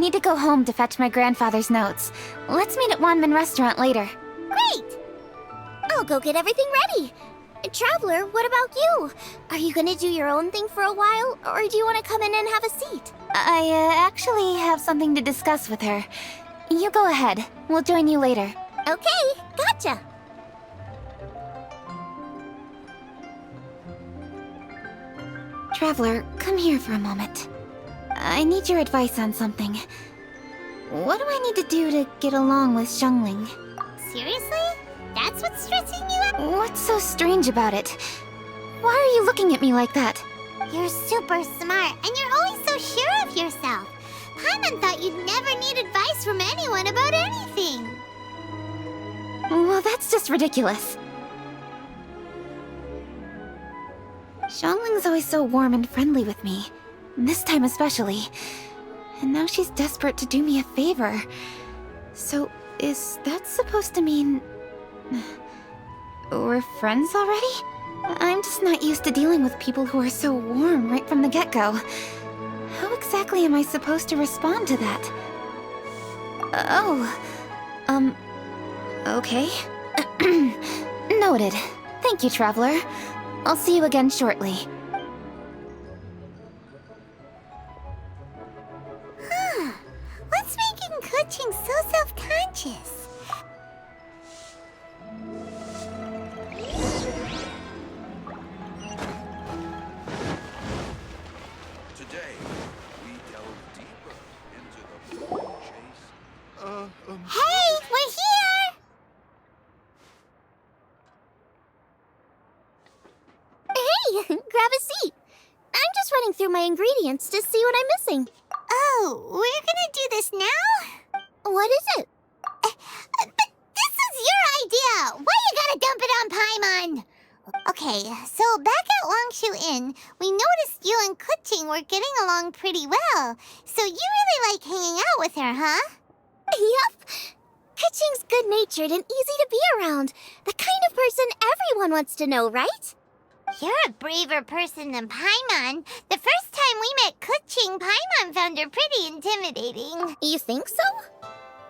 need to go home to fetch my grandfather's notes. Let's meet at Wanman Restaurant later. Great! I'll go get everything ready. Traveler, what about you? Are you gonna do your own thing for a while, or do you want to come in and have a seat? I actually have something to discuss with her. You go ahead. We'll join you later. Okay, gotcha. Traveler, come here for a moment. I need your advice on something. What do I need to do to get along with Xiangling? Seriously? That's what's stressing you out? What's so strange about it? Why are you looking at me like that? You're super smart, and you're always so sure of yourself. Paimon thought you'd never need advice from anyone about anything. Well, that's just ridiculous. Xiangling's always so warm and friendly with me. This time especially. And now she's desperate to do me a favor. So, is that supposed to mean... we're friends already? I'm just not used to dealing with people who are so warm right from the get-go. How exactly am I supposed to respond to that? Okay. Noted. Thank you, Traveler. I'll see you again shortly. What's making Kuching so self-conscious? Today, we delve deeper into the moon chase. Hey, we're here! Hey, grab a seat. I'm just running through my ingredients to see what I'm missing. Oh, we're gonna do this now? What is it? But this is your idea! Why you gotta dump it on Paimon? Okay, so back at Longshu Inn, we noticed you and Kuching were getting along pretty well. So you really like hanging out with her, huh? Yep. Kuching's good-natured and easy to be around. The kind of person everyone wants to know, right? You're a braver person than Paimon. The first time we met Kuching, Paimon found her pretty intimidating. You think so?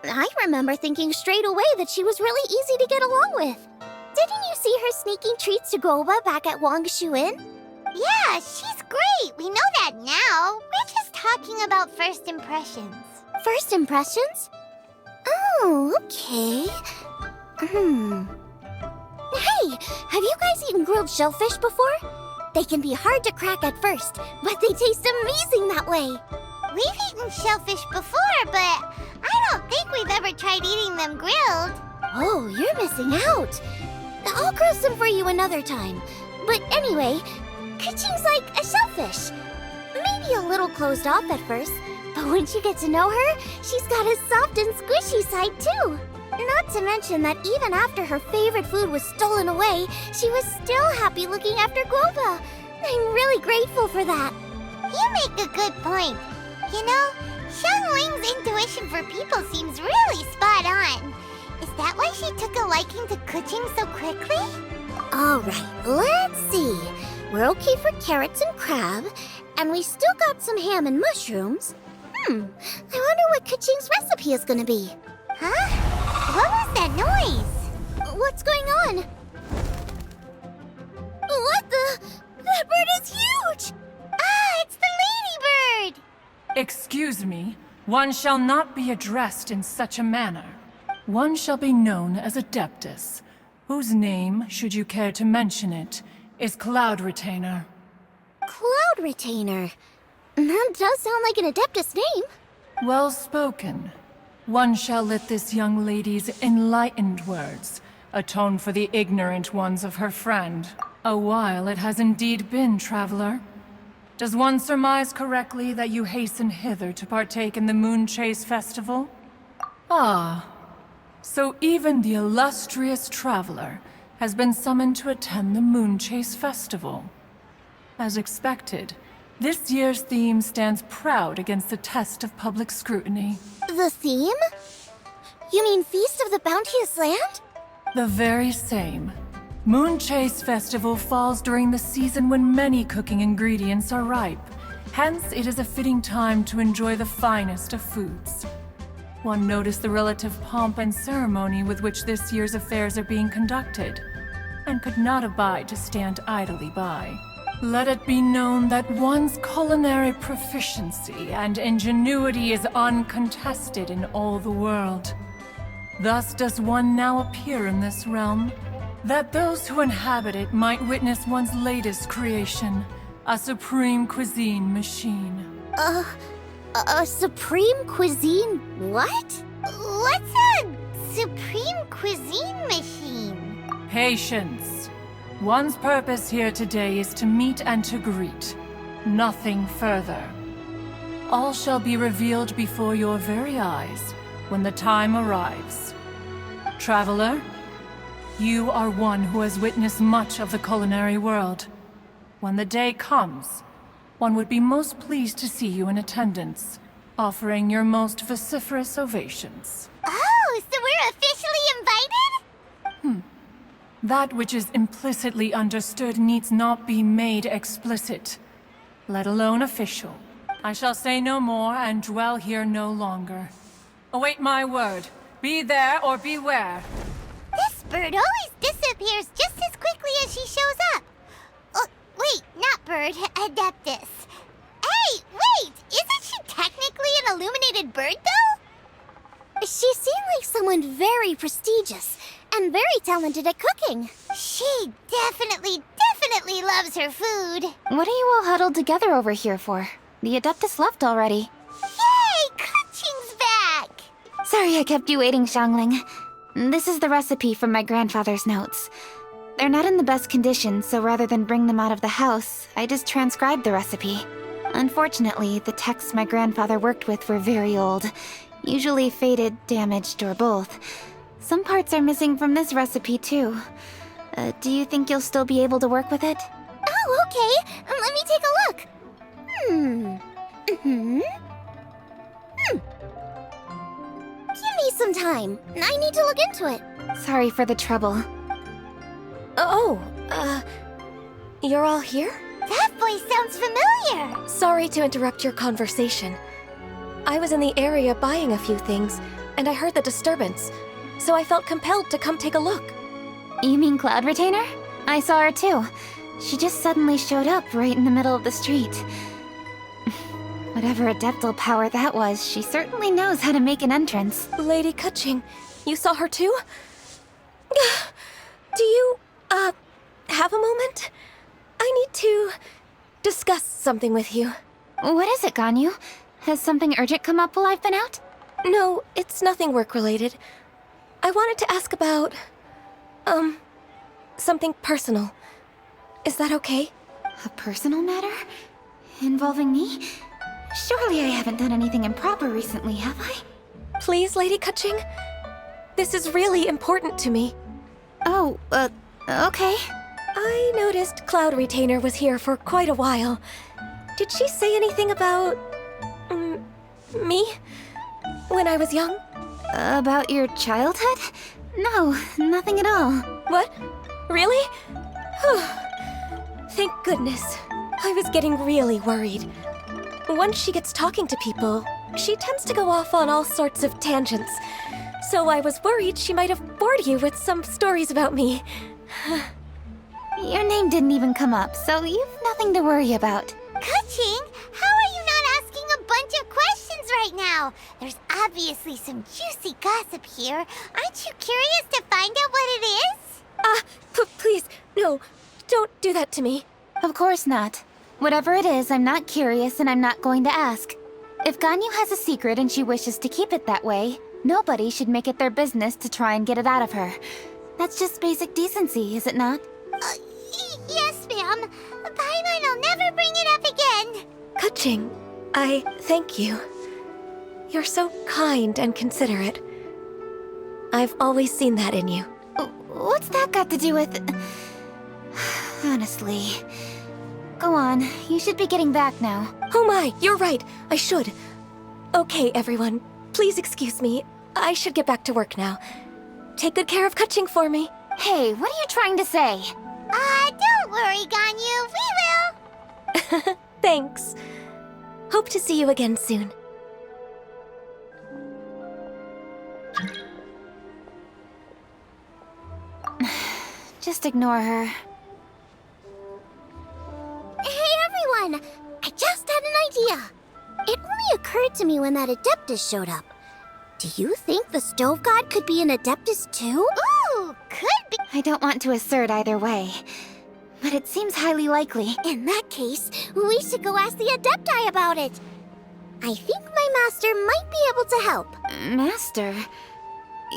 I remember thinking straight away that she was really easy to get along with. Didn't you see her sneaking treats to Goba back at Wangshu Inn? Yeah, she's great. We know that now. We're just talking about first impressions. First impressions? Oh, okay. Hey, have you guys eaten grilled shellfish before? They can be hard to crack at first, but they taste amazing that way. We've eaten shellfish before, but I don't think we've ever tried eating them grilled. Oh, you're missing out. I'll grill some for you another time. But anyway, Kuching's like a shellfish. Maybe a little closed off at first, but once you get to know her, she's got a soft and squishy side too. Not to mention that even after her favorite food was stolen away, she was still happy looking after Guoba. I'm really grateful for that. You make a good point. You know, Xiangling's intuition for people seems really spot on. Is that why she took a liking to Kuching so quickly? Alright, let's see. We're okay for carrots and crab, and we still got some ham and mushrooms. I wonder what Kuching's recipe is gonna be. Huh? What was that noise? What's going on? What the? That bird is huge! Ah, it's the ladybird! Excuse me, one shall not be addressed in such a manner. One shall be known as Adeptus, whose name, should you care to mention it, is Cloud Retainer. Cloud Retainer? That does sound like an Adeptus name. Well spoken. One shall let this young lady's enlightened words atone for the ignorant ones of her friend. A while it has indeed been, traveler. Does one surmise correctly that you hasten hither to partake in the Moon Chase Festival? Ah, so even the illustrious traveler has been summoned to attend the Moon Chase Festival. As expected, this year's theme stands proud against the test of public scrutiny. The theme? You mean Feast of the Bounteous Land? The very same. Moon Chase Festival falls during the season when many cooking ingredients are ripe, Hence, it is a fitting time to enjoy the finest of foods. One noticed the relative pomp and ceremony with which this year's affairs are being conducted, and could not abide to stand idly by. Let it be known that one's culinary proficiency and ingenuity is uncontested in all the world. Thus does one now appear in this realm, that those who inhabit it might witness one's latest creation, a supreme cuisine machine. A supreme cuisine what? What's a supreme cuisine machine? Patience. One's purpose here today is to meet and to greet. Nothing further. All shall be revealed before your very eyes when the time arrives. Traveler, you are one who has witnessed much of the culinary world. When the day comes, one would be most pleased to see you in attendance, offering your most vociferous ovations. Oh, so we're officially invited? That which is implicitly understood needs not be made explicit, let alone official. I shall say no more and dwell here no longer. Await my word. Be there or beware. This bird always disappears just as quickly as she shows up. Oh, wait, not bird, Adeptus. Hey, wait! Isn't she technically an illuminated bird, though? She seemed like someone very prestigious and very talented at cooking. She definitely loves her food. What are you all huddled together over here for? The Adeptus left already. Yay! Kaching's back! Sorry I kept you waiting, Xiangling. This is the recipe from my grandfather's notes. They're not in the best condition, so rather than bring them out of the house, I just transcribed the recipe. Unfortunately, the texts my grandfather worked with were very old, usually faded, damaged, or both. Some parts are missing from this recipe, too. Do you think you'll still be able to work with it? Oh, okay. Let me take a look. Give me some time. I need to look into it. Sorry for the trouble. You're all here? That voice sounds familiar. Sorry to interrupt your conversation. I was in the area buying a few things, and I heard the disturbance, so I felt compelled to come take a look. You mean Cloud Retainer? I saw her too. She just suddenly showed up right in the middle of the street. Whatever adeptal power that was, she certainly knows how to make an entrance. Lady Kaching, you saw her too? Do you, have a moment? I need to discuss something with you. What is it, Ganyu? Has something urgent come up while I've been out? No, it's nothing work-related. I wanted to ask about, something personal. Is that okay? A personal matter? Involving me? Surely I haven't done anything improper recently, have I? Please, Lady Kaching? This is really important to me. Oh, okay. I noticed Cloud Retainer was here for quite a while. Did she say anything about... me? When I was young? About your childhood? No, nothing at all. What? Really? Thank goodness. I was getting really worried. Once she gets talking to people, she tends to go off on all sorts of tangents. So I was worried she might have bored you with some stories about me. Your name didn't even come up, so you've nothing to worry about. Kaching, how are you not asking a bunch of questions right now? There's obviously some juicy gossip here. Aren't you curious to find out what it is? Please, no, don't do that to me. Of course not. Whatever it is, I'm not curious and I'm not going to ask. If Ganyu has a secret and she wishes to keep it that way, nobody should make it their business to try and get it out of her. That's just basic decency, is it not? Yes, ma'am. Paimon will never bring it up again. Kaching, I thank you. You're so kind and considerate. I've always seen that in you. What's that got to do with... Honestly... Go on, you should be getting back now. Oh my, you're right. I should. Okay, everyone. Please excuse me. I should get back to work now. Take good care of Kaching for me. Hey, what are you trying to say? Don't worry, Ganyu. We will. Thanks. Hope to see you again soon. Just ignore her. Hey everyone! I just had an idea! It only occurred to me when that Adeptus showed up. Do you think the Stove God could be an Adeptus too? Ooh, could be! I don't want to assert either way, but it seems highly likely. In that case, we should go ask the Adepti about it. I think my master might be able to help. Master?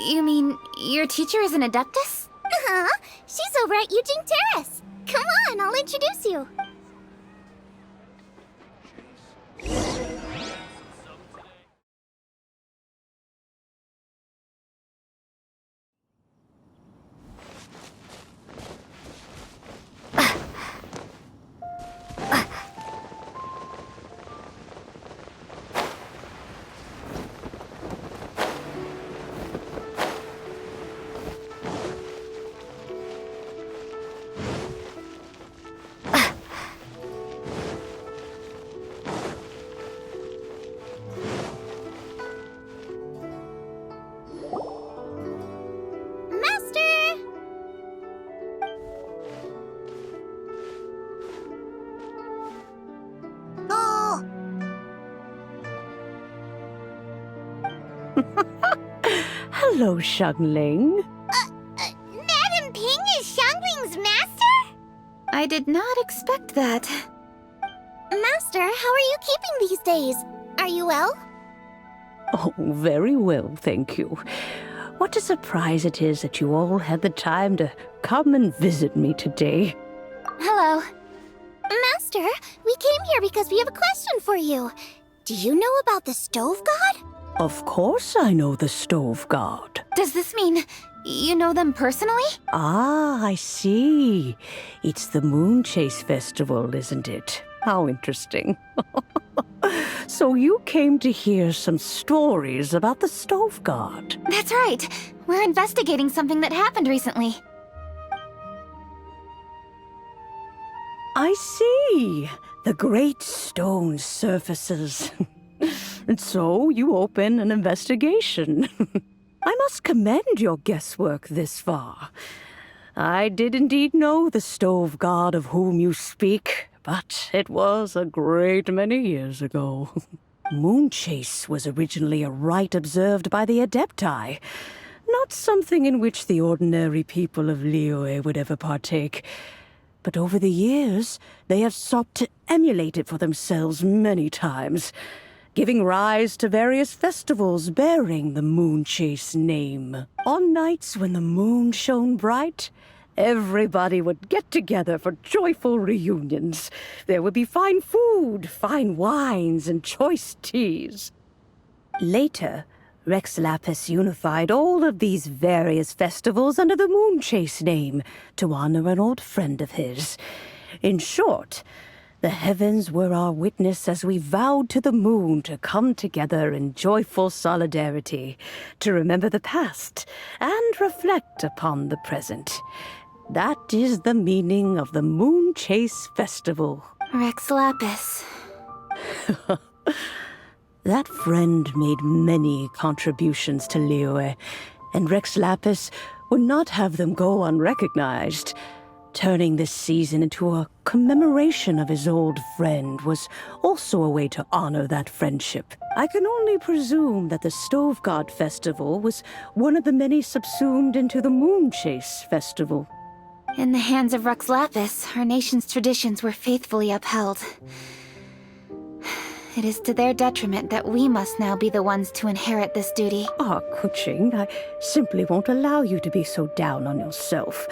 You mean your teacher is an Adeptus? Uh-huh. She's over at Eugene Terrace. Come on, I'll introduce you. Master! Oh! Hello, Xiangling. Madam Ping is Xiangling's master? I did not expect that. Master, how are you keeping these days? Are you well? Oh, very well, thank you. What a surprise it is that you all had the time to come and visit me today. Hello. Master, we came here because we have a question for you. Do you know about the Stove God? Of course I know the Stove God. Does this mean you know them personally? Ah, I see. It's the Moon Chase Festival, isn't it? How interesting. So you came to hear some stories about the Stove God. That's right. We're investigating something that happened recently. I see. The great stone surfaces. And so you open an investigation. I must commend your guesswork this far. I did indeed know the Stove God of whom you speak, but it was a great many years ago. Moonchase was originally a rite observed by the Adepti, not something in which the ordinary people of Liyue would ever partake. But over the years, they have sought to emulate it for themselves many times, giving rise to various festivals bearing the Moonchase name. On nights when the moon shone bright, everybody would get together for joyful reunions. There would be fine food, fine wines, and choice teas. Later, Rex Lapis unified all of these various festivals under the Moonchase name to honor an old friend of his. In short, the heavens were our witness as we vowed to the moon to come together in joyful solidarity, to remember the past and reflect upon the present. That is the meaning of the Moonchase Festival. Rex Lapis. That friend made many contributions to Liyue, and Rex Lapis would not have them go unrecognized. Turning this season into a commemoration of his old friend was also a way to honor that friendship. I can only presume that the Stove God Festival was one of the many subsumed into the Moonchase Festival. In the hands of Rex Lapis, our nation's traditions were faithfully upheld. It is to their detriment that we must now be the ones to inherit this duty. Ah, Kuching, I simply won't allow you to be so down on yourself.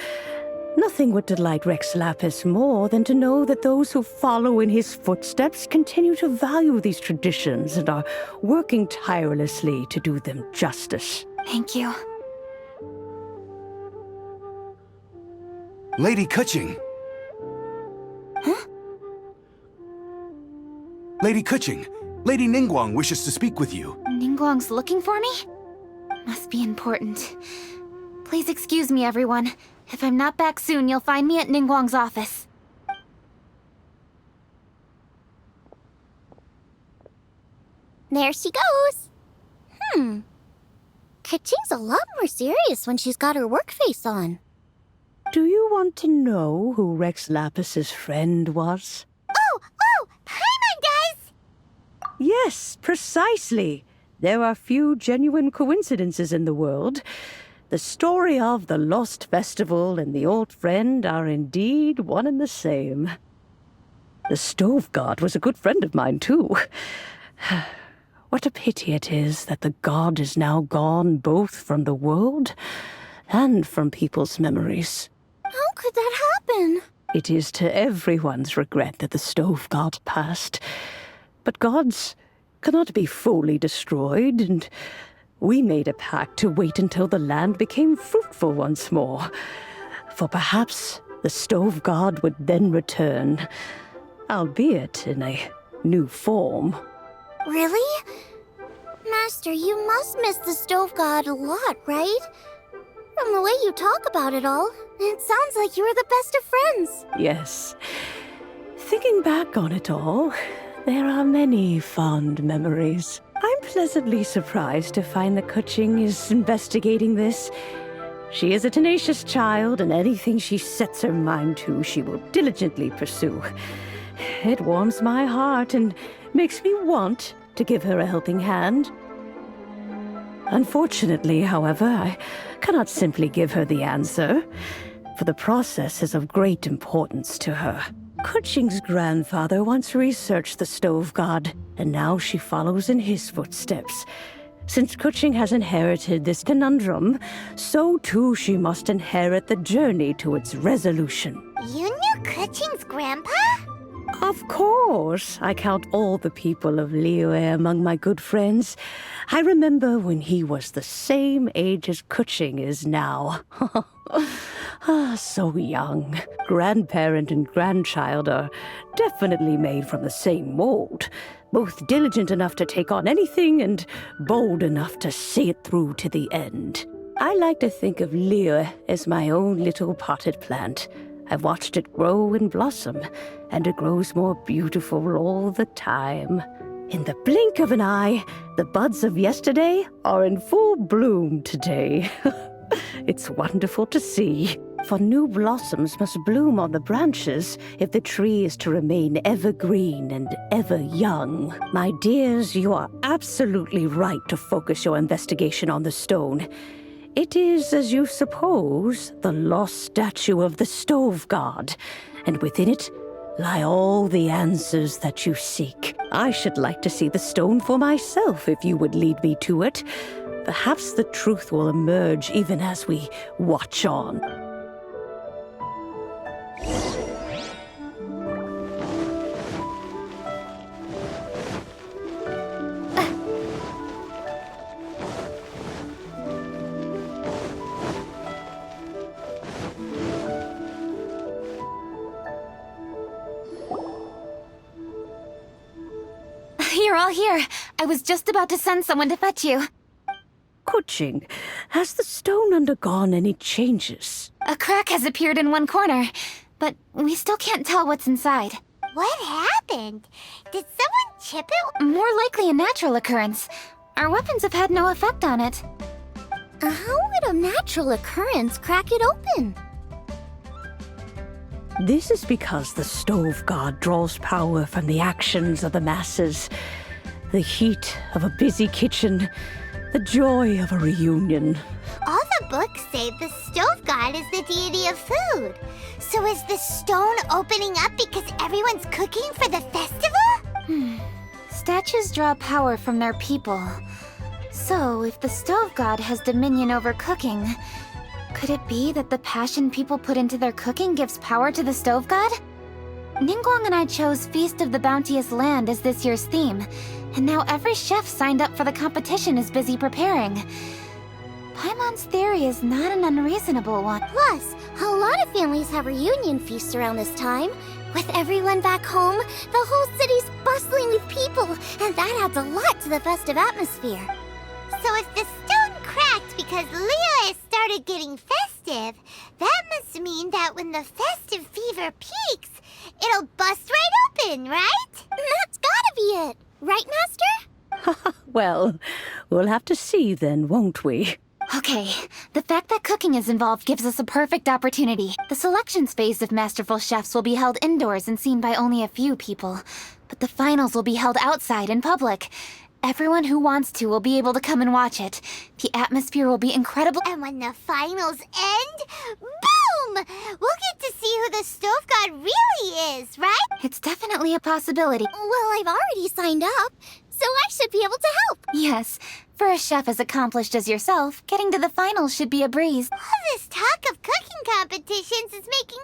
Nothing would delight Rex Lapis more than to know that those who follow in his footsteps continue to value these traditions and are working tirelessly to do them justice. Thank you. Lady Kuching! Huh? Lady Kuching! Lady Ningguang wishes to speak with you. Ningguang's looking for me? Must be important. Please excuse me, everyone. If I'm not back soon, you'll find me at Ningguang's office. There she goes. Kaching's a lot more serious when she's got her work face on. Do you want to know who Rex Lapis's friend was? Oh, Paimon does! Yes, precisely. There are few genuine coincidences in the world. The story of the Lost Festival and the old friend are indeed one and the same. The Stove God was a good friend of mine, too. What a pity it is that the god is now gone both from the world and from people's memories. How could that happen? It is to everyone's regret that the Stove God passed. But gods cannot be fully destroyed, and we made a pact to wait until the land became fruitful once more. For perhaps the Stove God would then return, albeit in a new form. Really? Master, you must miss the Stove God a lot, right? From the way you talk about it all, it sounds like you were the best of friends. Yes. Thinking back on it all, there are many fond memories. I'm pleasantly surprised to find that Kuching is investigating this. She is a tenacious child, and anything she sets her mind to, she will diligently pursue. It warms my heart and makes me want to give her a helping hand. Unfortunately, however, I cannot simply give her the answer, for the process is of great importance to her. Kuching's grandfather once researched the Stove God, and now she follows in his footsteps. Since Kuching has inherited this conundrum, so too she must inherit the journey to its resolution. You knew Kuching's grandpa? Of course, I count all the people of Liyue among my good friends. I remember when he was the same age as Kuching is now. So young. Grandparent and grandchild are definitely made from the same mold. Both diligent enough to take on anything and bold enough to see it through to the end. I like to think of Liyue as my own little potted plant. I've watched it grow and blossom, and it grows more beautiful all the time. In the blink of an eye, the buds of yesterday are in full bloom today. It's wonderful to see. For new blossoms must bloom on the branches if the tree is to remain evergreen and ever young. My dears, you are absolutely right to focus your investigation on the stone. It is, as you suppose, the lost statue of the Stove God, and within it lie all the answers that you seek. I should like to see the stone for myself if you would lead me to it. Perhaps the truth will emerge even as we watch on. You're all here. I was just about to send someone to fetch you. Kuching, has the stone undergone any changes? A crack has appeared in one corner, but we still can't tell what's inside. What happened? Did someone chip it? More likely a natural occurrence. Our weapons have had no effect on it. How would a natural occurrence crack it open? This is because the Stove God draws power from the actions of the masses, the heat of a busy kitchen, the joy of a reunion. All the books say the Stove God is the deity of food. So is the stone opening up because everyone's cooking for the festival? Statues draw power from their people. So, if the Stove God has dominion over cooking, could it be that the passion people put into their cooking gives power to the Stove God? Ningguang and I chose Feast of the Bounteous Land as this year's theme, and now every chef signed up for the competition is busy preparing. Paimon's theory is not an unreasonable one. Plus, a lot of families have reunion feasts around this time. With everyone back home, the whole city's bustling with people, and that adds a lot to the festive atmosphere. So if the stone cracked because Liyue started getting festive, that must mean that when the festive fever peaks, it'll bust right open, right? That's gotta be it. Right, Master? Well, we'll have to see then, won't we? Okay, the fact that cooking is involved gives us a perfect opportunity. The selections phase of Masterful Chefs will be held indoors and seen by only a few people. But the finals will be held outside in public. Everyone who wants to will be able to come and watch it. The atmosphere will be incredible. And when the finals end, boom! We'll get to see who the stove god really is, right? It's definitely a possibility. Well, I've already signed up, so I should be able to help. Yes, for a chef as accomplished as yourself, getting to the finals should be a breeze. All this talk of cooking competitions is making...